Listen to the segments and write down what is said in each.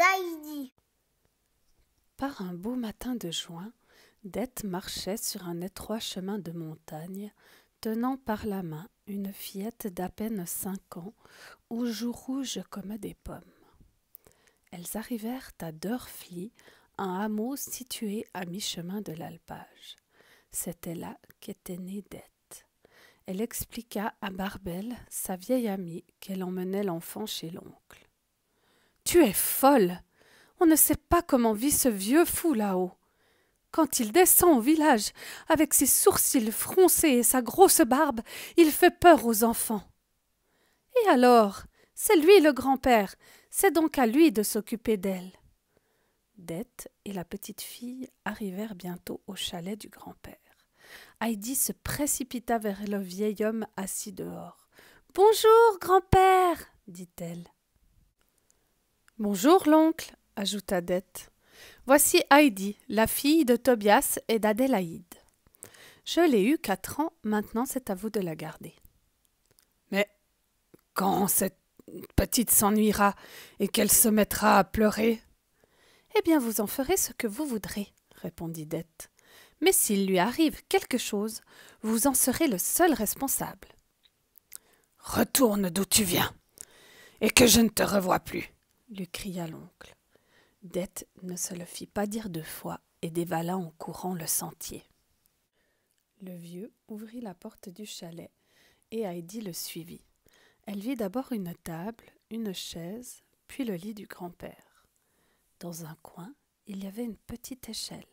d'Heidi. Par un beau matin de juin, Dete marchait sur un étroit chemin de montagne, tenant par la main une fillette d'à peine 5 ans, aux joues rouges comme des pommes. Elles arrivèrent à Dörfli, un hameau situé à mi-chemin de l'alpage. C'était là qu'était née Dete. Elle expliqua à Barbel, sa vieille amie, qu'elle emmenait l'enfant chez l'oncle. « Tu es folle! On ne sait pas comment vit ce vieux fou là-haut. Quand il descend au village, avec ses sourcils froncés et sa grosse barbe, il fait peur aux enfants. Et alors, c'est lui le grand-père, c'est donc à lui de s'occuper d'elle. » Dete et la petite fille arrivèrent bientôt au chalet du grand-père. Heidi se précipita vers le vieil homme assis dehors. « Bonjour, grand-père » dit-elle. « Bonjour, l'oncle » ajouta Dete. « Voici Heidi, la fille de Tobias et d'Adélaïde. Je l'ai eue 4 ans, maintenant c'est à vous de la garder. »« Mais quand cette petite s'ennuiera et qu'elle se mettra à pleurer ?»« Eh bien, vous en ferez ce que vous voudrez, » répondit Dete. « Mais s'il lui arrive quelque chose, vous en serez le seul responsable. »« Retourne d'où tu viens, et que je ne te revoie plus !» lui cria l'oncle. Dete ne se le fit pas dire 2 fois et dévala en courant le sentier. Le vieux ouvrit la porte du chalet et Heidi le suivit. Elle vit d'abord une table, une chaise, puis le lit du grand-père. Dans un coin, il y avait une petite échelle.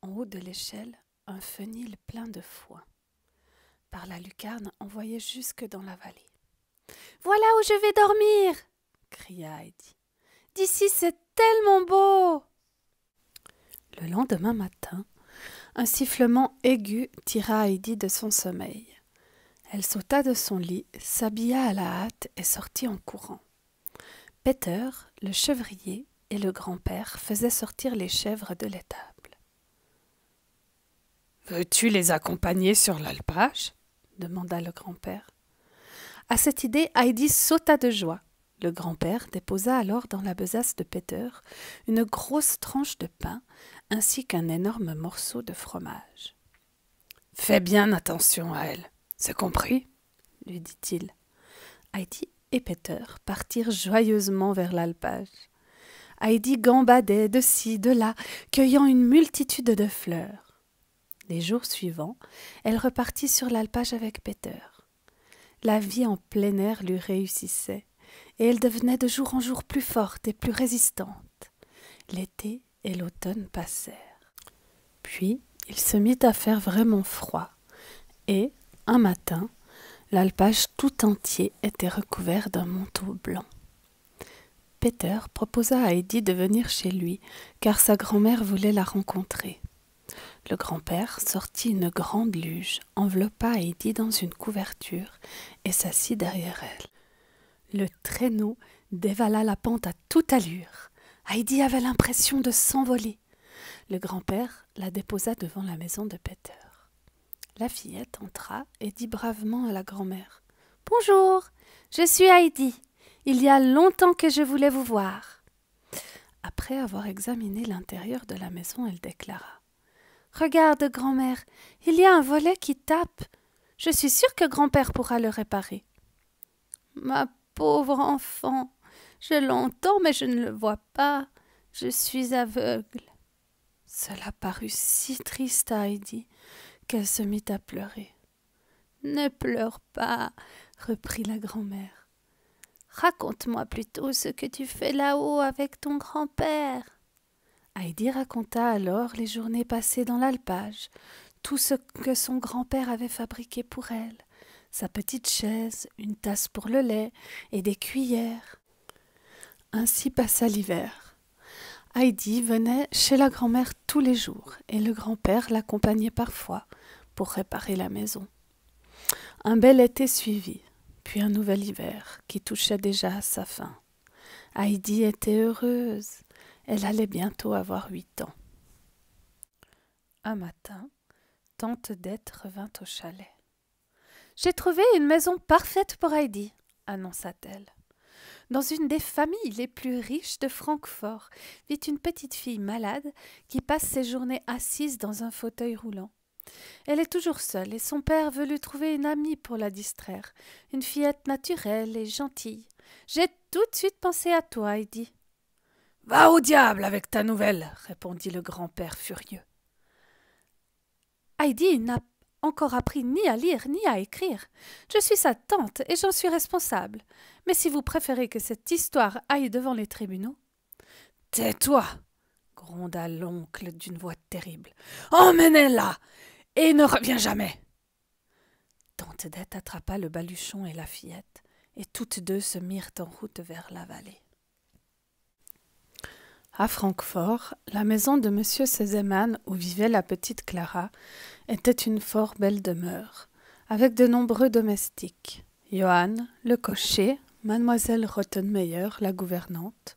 En haut de l'échelle, un fenil plein de foin. Par la lucarne, on voyait jusque dans la vallée. « Voilà où je vais dormir !» cria Heidi. « D'ici, c'est tellement beau !» Le lendemain matin, un sifflement aigu tira Heidi de son sommeil. Elle sauta de son lit, s'habilla à la hâte et sortit en courant. Peter, le chevrier, et le grand-père faisaient sortir les chèvres de l'étable. « Veux-tu les accompagner sur l'alpage ?» demanda le grand-père. À cette idée, Heidi sauta de joie. Le grand-père déposa alors dans la besace de Peter une grosse tranche de pain ainsi qu'un énorme morceau de fromage. « Fais bien attention à elle, c'est compris ?» lui dit-il. Heidi et Peter partirent joyeusement vers l'alpage. Heidi gambadait de ci, de là, cueillant une multitude de fleurs. Les jours suivants, elle repartit sur l'alpage avec Peter. La vie en plein air lui réussissait, et elle devenait de jour en jour plus forte et plus résistante. L'été et l'automne passèrent. Puis, il se mit à faire vraiment froid, et, un matin, l'alpage tout entier était recouvert d'un manteau blanc. Peter proposa à Heidi de venir chez lui, car sa grand-mère voulait la rencontrer. Le grand-père sortit une grande luge, enveloppa Heidi dans une couverture et s'assit derrière elle. Le traîneau dévala la pente à toute allure. Heidi avait l'impression de s'envoler. Le grand-père la déposa devant la maison de Peter. La fillette entra et dit bravement à la grand-mère : « Bonjour, je suis Heidi. Il y a longtemps que je voulais vous voir. » Après avoir examiné l'intérieur de la maison, elle déclara : « Regarde, grand-mère, il y a un volet qui tape. Je suis sûre que grand-père pourra le réparer. »« Ma pauvre enfant, je l'entends, mais je ne le vois pas. Je suis aveugle. » Cela parut si triste à Heidi qu'elle se mit à pleurer. « Ne pleure pas, » reprit la grand-mère. « Raconte-moi plutôt ce que tu fais là-haut avec ton grand-père. » Heidi raconta alors les journées passées dans l'alpage, tout ce que son grand-père avait fabriqué pour elle, sa petite chaise, une tasse pour le lait et des cuillères. Ainsi passa l'hiver. Heidi venait chez la grand-mère tous les jours et le grand-père l'accompagnait parfois pour réparer la maison. Un bel été suivit, puis un nouvel hiver qui touchait déjà à sa fin. Heidi était heureuse. Elle allait bientôt avoir 8 ans. Un matin, tante Dete revint au chalet. « J'ai trouvé une maison parfaite pour Heidi, » annonça-t-elle. Dans une des familles les plus riches de Francfort vit une petite fille malade qui passe ses journées assise dans un fauteuil roulant. Elle est toujours seule et son père veut lui trouver une amie pour la distraire, une fillette naturelle et gentille. J'ai tout de suite pensé à toi, Heidi. « Va au diable avec ta nouvelle !» répondit le grand-père furieux. Heidi n'a encore appris ni à lire ni à écrire. Je suis sa tante et j'en suis responsable. Mais si vous préférez que cette histoire aille devant les tribunaux… « Tais-toi !» gronda l'oncle d'une voix terrible. « Emmenez-la et ne reviens jamais !» Tante Dete attrapa le baluchon et la fillette, et toutes deux se mirent en route vers la vallée. À Francfort, la maison de M. Sesemann, où vivait la petite Clara, était une fort belle demeure, avec de nombreux domestiques. Johann, le cocher, mademoiselle Rottenmeier, la gouvernante,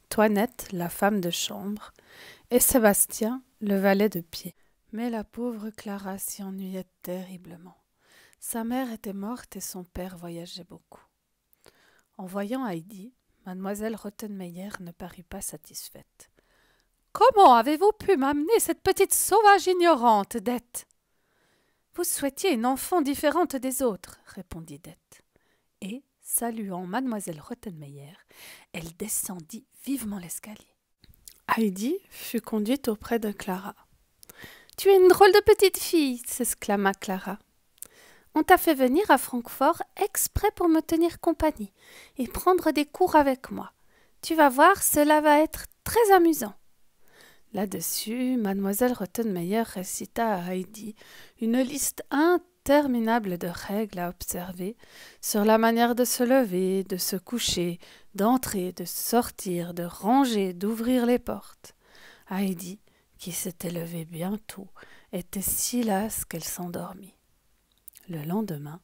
Toinette, la femme de chambre, et Sébastien, le valet de pied. Mais la pauvre Clara s'y ennuyait terriblement. Sa mère était morte et son père voyageait beaucoup. En voyant Heidi, mademoiselle Rottenmeier ne parut pas satisfaite. « Comment avez-vous pu m'amener cette petite sauvage ignorante, Dete ?»« Vous souhaitiez une enfant différente des autres, » répondit Dete. Et, saluant mademoiselle Rottenmeier, elle descendit vivement l'escalier. Heidi fut conduite auprès de Clara. « Tu es une drôle de petite fille !» s'exclama Clara. « On t'a fait venir à Francfort exprès pour me tenir compagnie et prendre des cours avec moi. Tu vas voir, cela va être très amusant. » Là-dessus, mademoiselle Rottenmeier récita à Heidi une liste interminable de règles à observer sur la manière de se lever, de se coucher, d'entrer, de sortir, de ranger, d'ouvrir les portes. Heidi, qui s'était levée bientôt, était si lasse qu'elle s'endormit. Le lendemain,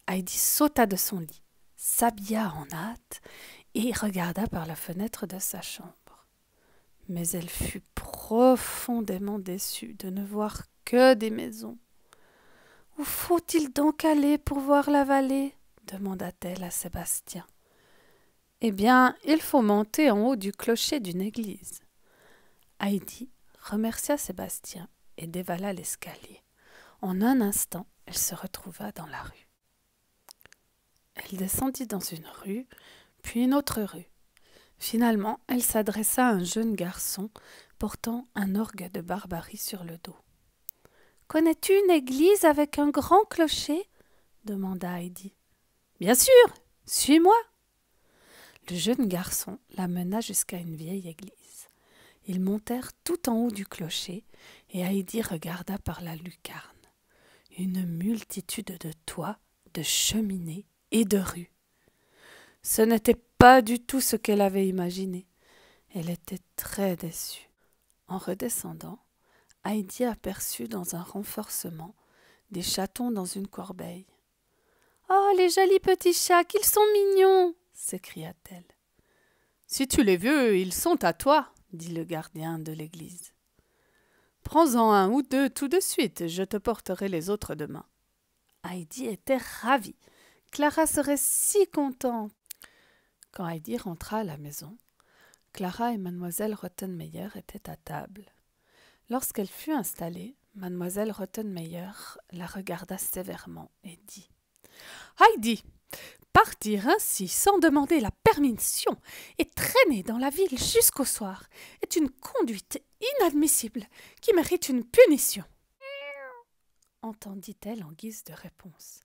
Heidi sauta de son lit, s'habilla en hâte et regarda par la fenêtre de sa chambre. Mais elle fut profondément déçue de ne voir que des maisons. « Où faut-il donc aller pour voir la vallée ?» demanda-t-elle à Sébastien. « Eh bien, il faut monter en haut du clocher d'une église. » Heidi remercia Sébastien et dévala l'escalier. En un instant, elle se retrouva dans la rue. Elle descendit dans une rue, puis une autre rue. Finalement, elle s'adressa à un jeune garçon portant un orgue de Barbarie sur le dos. « Connais-tu une église avec un grand clocher ?» demanda Heidi. « Bien sûr, suis-moi !» Le jeune garçon la mena jusqu'à une vieille église. Ils montèrent tout en haut du clocher et Heidi regarda par la lucarne. Une multitude de toits, de cheminées et de rues. Ce n'était pas du tout ce qu'elle avait imaginé. Elle était très déçue. En redescendant, Heidi aperçut dans un renforcement des chatons dans une corbeille. « Oh, les jolis petits chats, qu'ils sont mignons !» s'écria-t-elle. « Si tu les veux, ils sont à toi !» dit le gardien de l'église. « Prends-en un ou deux tout de suite, je te porterai les autres demain. » Heidi était ravie. Clara serait si contente. Quand Heidi rentra à la maison, Clara et mademoiselle Rottenmeier étaient à table. Lorsqu'elle fut installée, mademoiselle Rottenmeier la regarda sévèrement et dit « Heidi, partir ainsi sans demander la permission et traîner dans la ville jusqu'au soir est une conduite inadmissible qui mérite une punition. » entendit-elle en guise de réponse.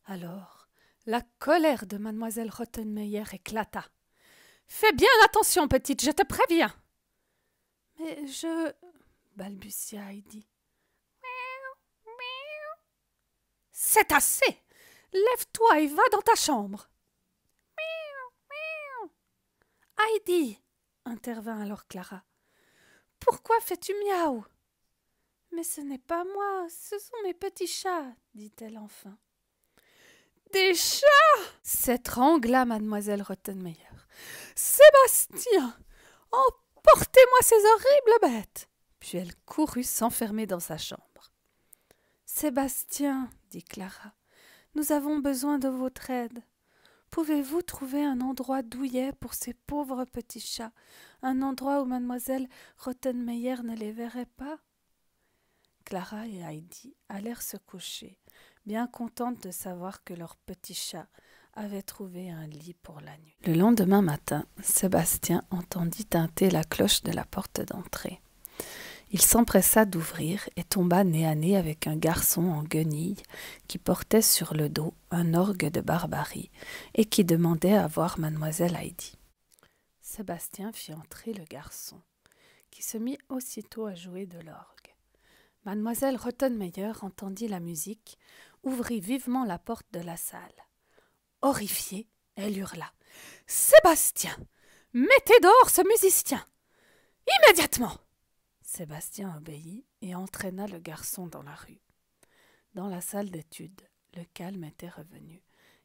Alors, la colère de mademoiselle Rottenmeier éclata. « Fais bien attention, petite, je te préviens. »« Mais je… » balbutia Heidi. « C'est assez. Lève-toi et va dans ta chambre. »« Heidi !» intervint alors Clara. « Pourquoi fais-tu miaou ?»« Mais ce n'est pas moi, ce sont mes petits chats, » dit-elle enfin. « Des chats !» s'étrangla mademoiselle Rottenmeier. « Sébastien, emportez-moi ces horribles bêtes !» Puis elle courut s'enfermer dans sa chambre. « Sébastien, dit Clara, nous avons besoin de votre aide. pouvez-vous trouver un endroit douillet pour ces pauvres petits chats, un endroit où mademoiselle Rottenmeier ne les verrait pas ?» Clara et Heidi allèrent se coucher, bien contentes de savoir que leur petit chat avait trouvé un lit pour la nuit. Le lendemain matin, Sébastien entendit tinter la cloche de la porte d'entrée. Il s'empressa d'ouvrir et tomba nez à nez avec un garçon en guenilles qui portait sur le dos un orgue de Barbarie et qui demandait à voir mademoiselle Heidi. Sébastien fit entrer le garçon, qui se mit aussitôt à jouer de l'orgue. Mademoiselle Rottenmeier entendit la musique, ouvrit vivement la porte de la salle. Horrifiée, elle hurla « Sébastien, mettez dehors ce musicien! Immédiatement !» Sébastien obéit et entraîna le garçon dans la rue. Dans la salle d'études, le calme était revenu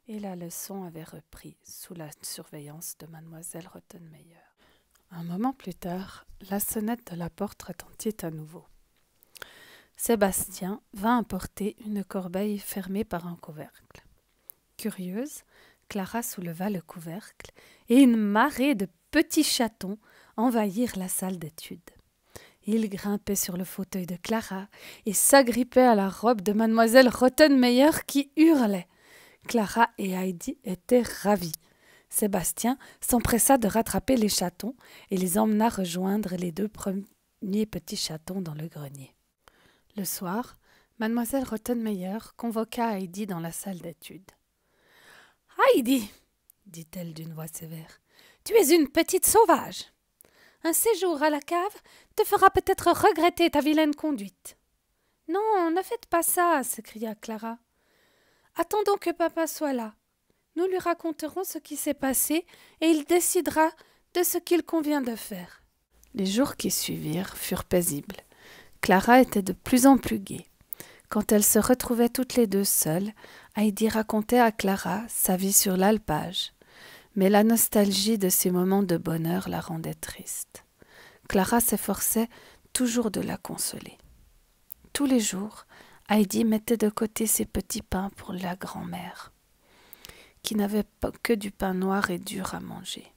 et la leçon avait repris sous la surveillance de mademoiselle Rottenmeier. Un moment plus tard, la sonnette de la porte retentit à nouveau. Sébastien vint apporter une corbeille fermée par un couvercle. Curieuse, Clara souleva le couvercle et une marée de petits chatons envahirent la salle d'études. Ils grimpaient sur le fauteuil de Clara et s'agrippaient à la robe de mademoiselle Rottenmeier qui hurlait. Clara et Heidi étaient ravis. Sébastien s'empressa de rattraper les chatons et les emmena rejoindre les 2 premiers petits chatons dans le grenier. Le soir, mademoiselle Rottenmeier convoqua Heidi dans la salle d'études. « Heidi, dit-elle d'une voix sévère, tu es une petite sauvage. Un séjour à la cave te fera peut-être regretter ta vilaine conduite. »« Non, ne faites pas ça, s'écria Clara. Attendons que papa soit là. Nous lui raconterons ce qui s'est passé et il décidera de ce qu'il convient de faire. » Les jours qui suivirent furent paisibles. Clara était de plus en plus gaie. Quand elles se retrouvaient toutes les 2 seules, Heidi racontait à Clara sa vie sur l'alpage. Mais la nostalgie de ces moments de bonheur la rendait triste. Clara s'efforçait toujours de la consoler. Tous les jours, Heidi mettait de côté ses petits pains pour la grand-mère, qui n'avait que du pain noir et dur à manger.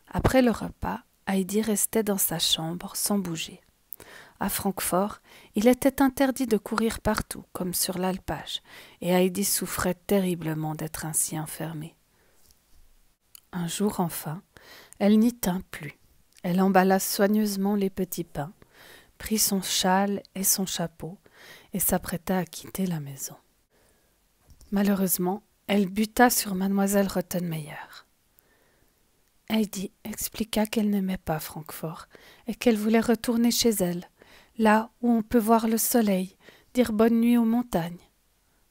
Après le repas, Heidi restait dans sa chambre sans bouger. À Francfort, il était interdit de courir partout, comme sur l'alpage, et Heidi souffrait terriblement d'être ainsi enfermée. Un jour enfin, elle n'y tint plus. Elle emballa soigneusement les petits pains, prit son châle et son chapeau, et s'apprêta à quitter la maison. Malheureusement, elle buta sur mademoiselle Rottenmeier. Heidi expliqua qu'elle n'aimait pas Francfort et qu'elle voulait retourner chez elle, là où on peut voir le soleil, dire bonne nuit aux montagnes.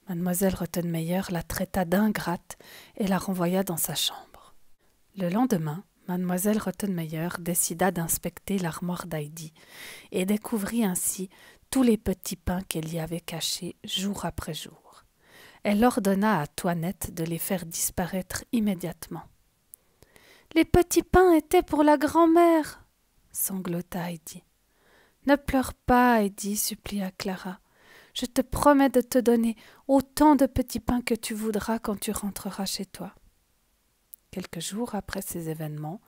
Mademoiselle Rottenmeier la traita d'ingrate et la renvoya dans sa chambre. Le lendemain, mademoiselle Rottenmeier décida d'inspecter l'armoire d'Heidi et découvrit ainsi tous les petits pains qu'elle y avait cachés jour après jour. Elle ordonna à Toinette de les faire disparaître immédiatement. « Les petits pains étaient pour la grand-mère !» sanglota Heidi. « Ne pleure pas, Heidi, supplia Clara. Je te promets de te donner autant de petits pains que tu voudras quand tu rentreras chez toi. » Quelques jours après ces événements,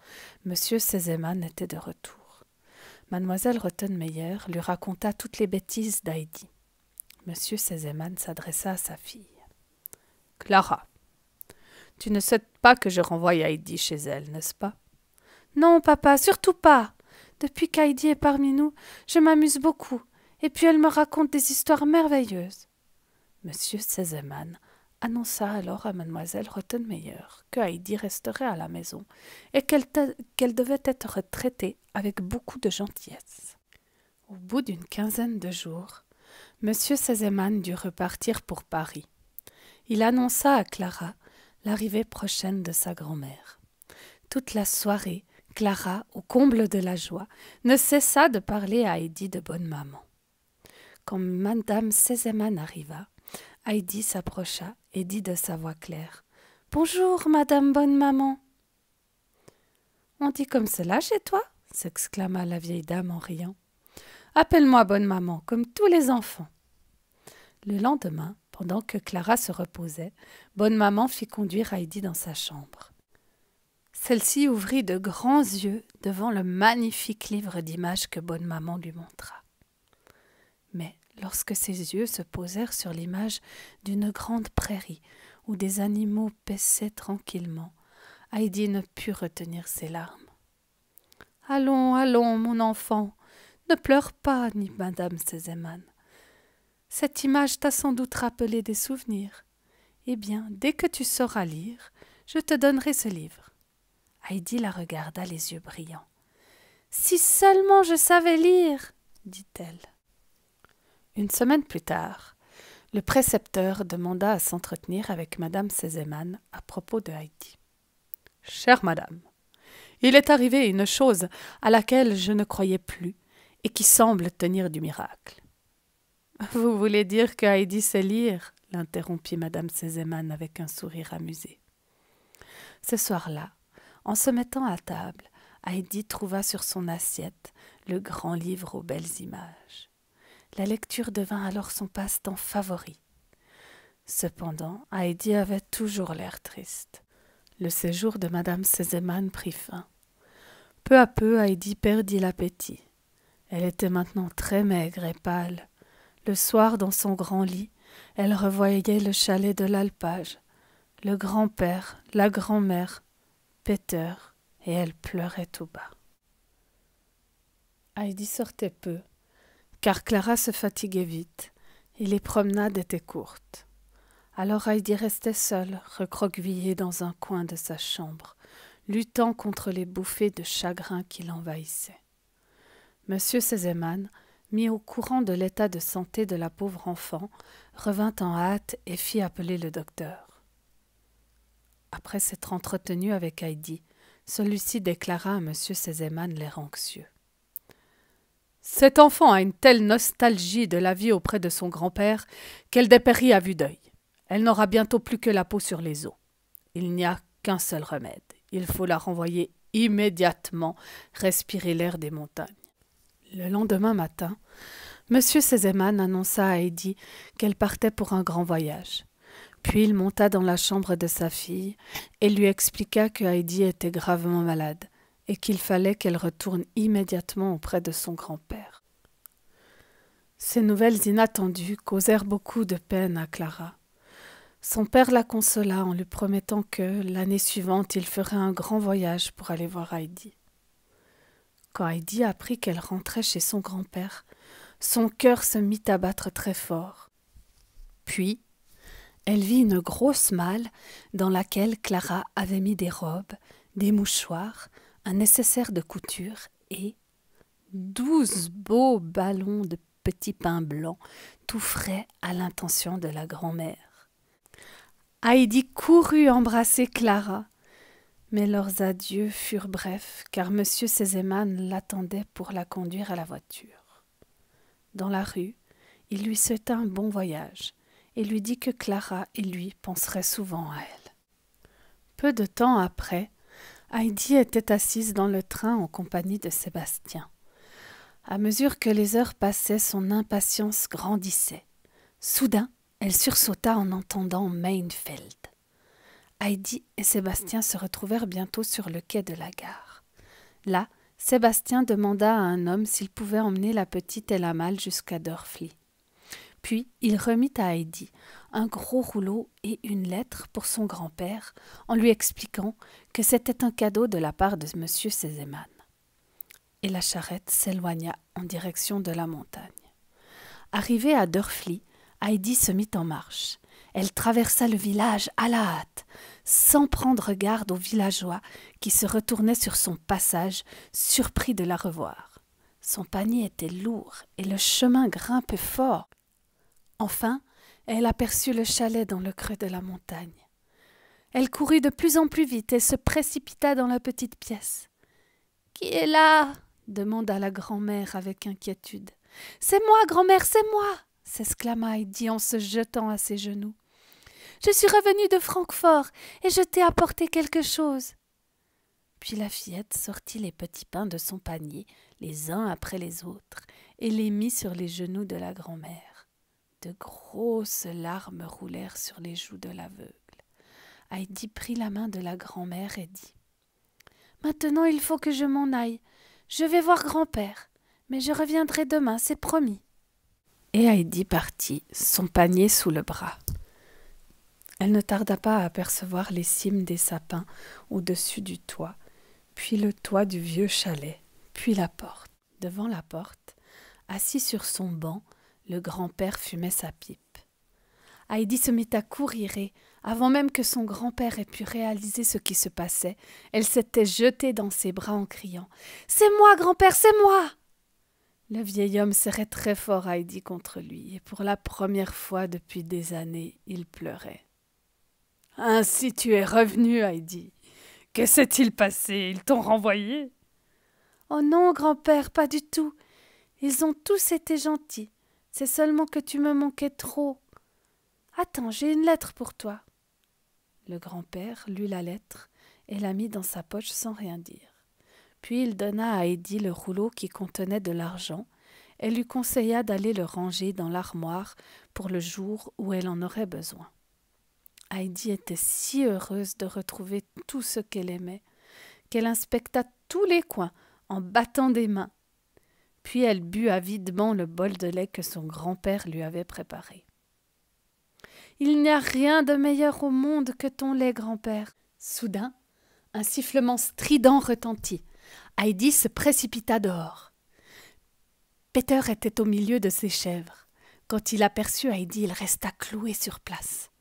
M. Sesemann était de retour. Mademoiselle Rottenmeier lui raconta toutes les bêtises d'Heidi. M. Sesemann s'adressa à sa fille. « Clara, tu ne souhaites pas que je renvoie Heidi chez elle, n'est-ce pas ?»« Non, papa, surtout pas. Depuis qu'Heidi est parmi nous, je m'amuse beaucoup, et puis elle me raconte des histoires merveilleuses. » M. Sesemann annonça alors à mademoiselle Rottenmeier que Heidi resterait à la maison et qu'elle devait être traitée avec beaucoup de gentillesse. Au bout d'une quinzaine de jours, M. Sesemann dut repartir pour Paris. Il annonça à Clara l'arrivée prochaine de sa grand-mère. Toute la soirée, Clara, au comble de la joie, ne cessa de parler à Heidi de bonne maman. Quand madame Sesemann arriva, Heidi s'approcha et dit de sa voix claire « Bonjour, madame bonne maman !»« On dit comme cela chez toi ?» s'exclama la vieille dame en riant. « Appelle-moi bonne maman, comme tous les enfants. » Le lendemain, Pendant que Clara se reposait, Bonne Maman fit conduire Heidi dans sa chambre. Celle-ci ouvrit de grands yeux devant le magnifique livre d'images que Bonne Maman lui montra. Mais lorsque ses yeux se posèrent sur l'image d'une grande prairie où des animaux paissaient tranquillement, Heidi ne put retenir ses larmes. « Allons, allons, mon enfant, ne pleure pas, dit Madame Sesemann. Cette image t'a sans doute rappelé des souvenirs. Eh bien, dès que tu sauras lire, je te donnerai ce livre. » Heidi la regarda les yeux brillants. « Si seulement je savais lire, dit-elle. Une semaine plus tard, le précepteur demanda à s'entretenir avec Madame Sesemann à propos de Heidi. « Chère madame, il est arrivé une chose à laquelle je ne croyais plus et qui semble tenir du miracle. »« Vous voulez dire que Heidi sait lire ?» l'interrompit Madame Sesemann avec un sourire amusé. Ce soir-là, en se mettant à table, Heidi trouva sur son assiette le grand livre aux belles images. La lecture devint alors son passe-temps favori. Cependant, Heidi avait toujours l'air triste. Le séjour de Madame Sesemann prit fin. Peu à peu, Heidi perdit l'appétit. Elle était maintenant très maigre et pâle. Le soir, dans son grand lit, elle revoyait le chalet de l'alpage, le grand-père, la grand-mère, Peter, et elle pleurait tout bas. Heidi sortait peu, car Clara se fatiguait vite, et les promenades étaient courtes. Alors Heidi restait seule, recroquevillée dans un coin de sa chambre, luttant contre les bouffées de chagrin qui l'envahissaient. Monsieur Sesemann, mis au courant de l'état de santé de la pauvre enfant, revint en hâte et fit appeler le docteur. Après s'être entretenu avec Heidi, celui-ci déclara à monsieur Sesemann l'air anxieux. « Cet enfant a une telle nostalgie de la vie auprès de son grand-père qu'elle dépérit à vue d'œil. Elle n'aura bientôt plus que la peau sur les os. Il n'y a qu'un seul remède. Il faut la renvoyer immédiatement respirer l'air des montagnes. » Le lendemain matin, M. Sesemann annonça à Heidi qu'elle partait pour un grand voyage. Puis il monta dans la chambre de sa fille et lui expliqua que Heidi était gravement malade et qu'il fallait qu'elle retourne immédiatement auprès de son grand-père. Ces nouvelles inattendues causèrent beaucoup de peine à Clara. Son père la consola en lui promettant que, l'année suivante, il ferait un grand voyage pour aller voir Heidi. Quand Heidi apprit qu'elle rentrait chez son grand-père, son cœur se mit à battre très fort. Puis, elle vit une grosse malle dans laquelle Clara avait mis des robes, des mouchoirs, un nécessaire de couture et 12 beaux ballons de petits pains blancs, tout frais à l'intention de la grand-mère. Heidi courut embrasser Clara, mais leurs adieux furent brefs, car M. Sesemann l'attendait pour la conduire à la voiture. Dans la rue, il lui souhaita un bon voyage et lui dit que Clara et lui penseraient souvent à elle. Peu de temps après, Heidi était assise dans le train en compagnie de Sébastien. À mesure que les heures passaient, son impatience grandissait. Soudain, elle sursauta en entendant Meinfeld. Heidi et Sébastien se retrouvèrent bientôt sur le quai de la gare. Là, Sébastien demanda à un homme s'il pouvait emmener la petite et la malle jusqu'à Dörfli. Puis il remit à Heidi un gros rouleau et une lettre pour son grand-père en lui expliquant que c'était un cadeau de la part de M. Sesemann. Et la charrette s'éloigna en direction de la montagne. Arrivée à Dörfli, Heidi se mit en marche. Elle traversa le village à la hâte, sans prendre garde aux villageois qui se retournaient sur son passage, surpris de la revoir. Son panier était lourd et le chemin grimpait fort. Enfin, elle aperçut le chalet dans le creux de la montagne. Elle courut de plus en plus vite et se précipita dans la petite pièce. « Qui est là ?» demanda la grand-mère avec inquiétude. « C'est moi, grand-mère, c'est moi !» s'exclama Heidi en se jetant à ses genoux. « Je suis revenue de Francfort et je t'ai apporté quelque chose. » Puis la fillette sortit les petits pains de son panier, les uns après les autres, et les mit sur les genoux de la grand-mère. De grosses larmes roulèrent sur les joues de l'aveugle. Heidi prit la main de la grand-mère et dit « Maintenant, il faut que je m'en aille. Je vais voir grand-père, mais je reviendrai demain, c'est promis. » Et Heidi partit, son panier sous le bras. Elle ne tarda pas à apercevoir les cimes des sapins au-dessus du toit, puis le toit du vieux chalet, puis la porte. Devant la porte, assis sur son banc, le grand-père fumait sa pipe. Heidi se mit à courir et, avant même que son grand-père ait pu réaliser ce qui se passait, elle s'était jetée dans ses bras en criant « C'est moi, grand-père, c'est moi !» Le vieil homme serrait très fort Heidi contre lui, et pour la première fois depuis des années, il pleurait. « Ainsi tu es revenue, Heidi. Que s'est-il passé? Ils t'ont renvoyée ?»« Oh non, grand-père, pas du tout. Ils ont tous été gentils. C'est seulement que tu me manquais trop. Attends, j'ai une lettre pour toi. » Le grand-père lut la lettre et la mit dans sa poche sans rien dire. Puis il donna à Heidi le rouleau qui contenait de l'argent et lui conseilla d'aller le ranger dans l'armoire pour le jour où elle en aurait besoin. Heidi était si heureuse de retrouver tout ce qu'elle aimait qu'elle inspecta tous les coins en battant des mains. Puis elle but avidement le bol de lait que son grand-père lui avait préparé. « Il n'y a rien de meilleur au monde que ton lait, grand-père. » Soudain, un sifflement strident retentit. Heidi se précipita dehors. Peter était au milieu de ses chèvres. Quand il aperçut Heidi, il resta cloué sur place.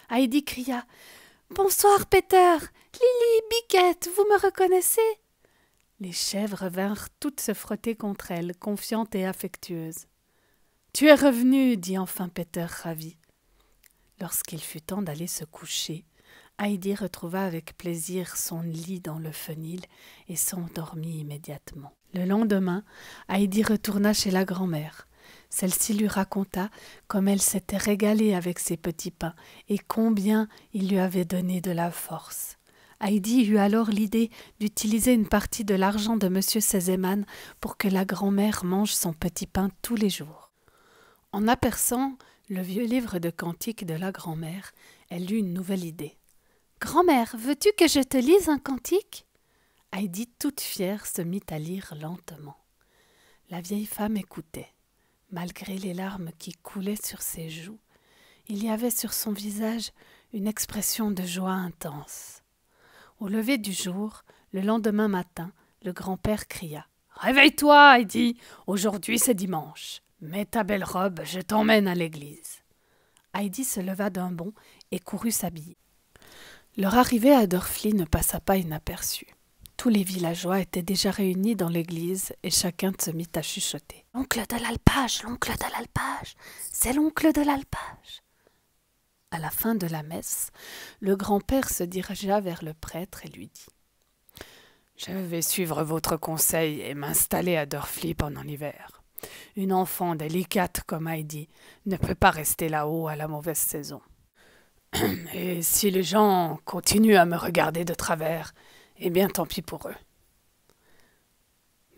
Heidi cria « Bonsoir, Peter! Lily, Biquette, vous me reconnaissez ?» Les chèvres vinrent toutes se frotter contre elle, confiantes et affectueuses. « Tu es revenue, » dit enfin Peter, ravi. Lorsqu'il fut temps d'aller se coucher, Heidi retrouva avec plaisir son lit dans le fenil et s'endormit immédiatement. Le lendemain, Heidi retourna chez la grand-mère. Celle-ci lui raconta comme elle s'était régalée avec ses petits pains et combien il lui avait donné de la force. Heidi eut alors l'idée d'utiliser une partie de l'argent de M. Sesemann pour que la grand-mère mange son petit pain tous les jours. En aperçant le vieux livre de cantiques de la grand-mère, elle eut une nouvelle idée. « Grand-mère, veux-tu que je te lise un cantique ?» Heidi, toute fière, se mit à lire lentement. La vieille femme écoutait. Malgré les larmes qui coulaient sur ses joues, il y avait sur son visage une expression de joie intense. Au lever du jour, le lendemain matin, le grand-père cria « Réveille-toi, Heidi, aujourd'hui c'est dimanche. Mets ta belle robe, je t'emmène à l'église. » Heidi se leva d'un bond et courut s'habiller. Leur arrivée à Drfli ne passa pas inaperçue. Tous les villageois étaient déjà réunis dans l'église et chacun se mit à chuchoter. « L'oncle de l'alpage, l'oncle de l'alpage, c'est l'oncle de l'alpage. » À la fin de la messe, le grand-père se dirigea vers le prêtre et lui dit « Je vais suivre votre conseil et m'installer à Drfli pendant l'hiver. Une enfant délicate comme Heidi ne peut pas rester là-haut à la mauvaise saison. Et si les gens continuent à me regarder de travers, eh bien tant pis pour eux. »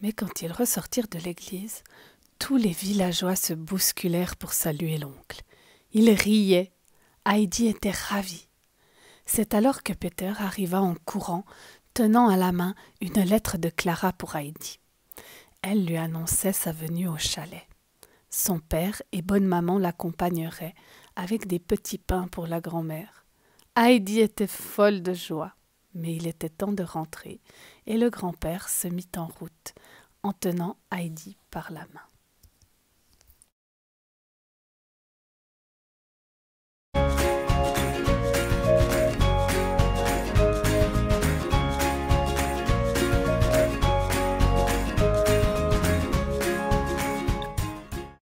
Mais quand ils ressortirent de l'église, tous les villageois se bousculèrent pour saluer l'oncle. Ils riaient. Heidi était ravie. C'est alors que Peter arriva en courant, tenant à la main une lettre de Clara pour Heidi. Elle lui annonçait sa venue au chalet. Son père et bonne maman l'accompagneraient avec des petits pains pour la grand-mère. Heidi était folle de joie, mais il était temps de rentrer et le grand-père se mit en route en tenant Heidi par la main.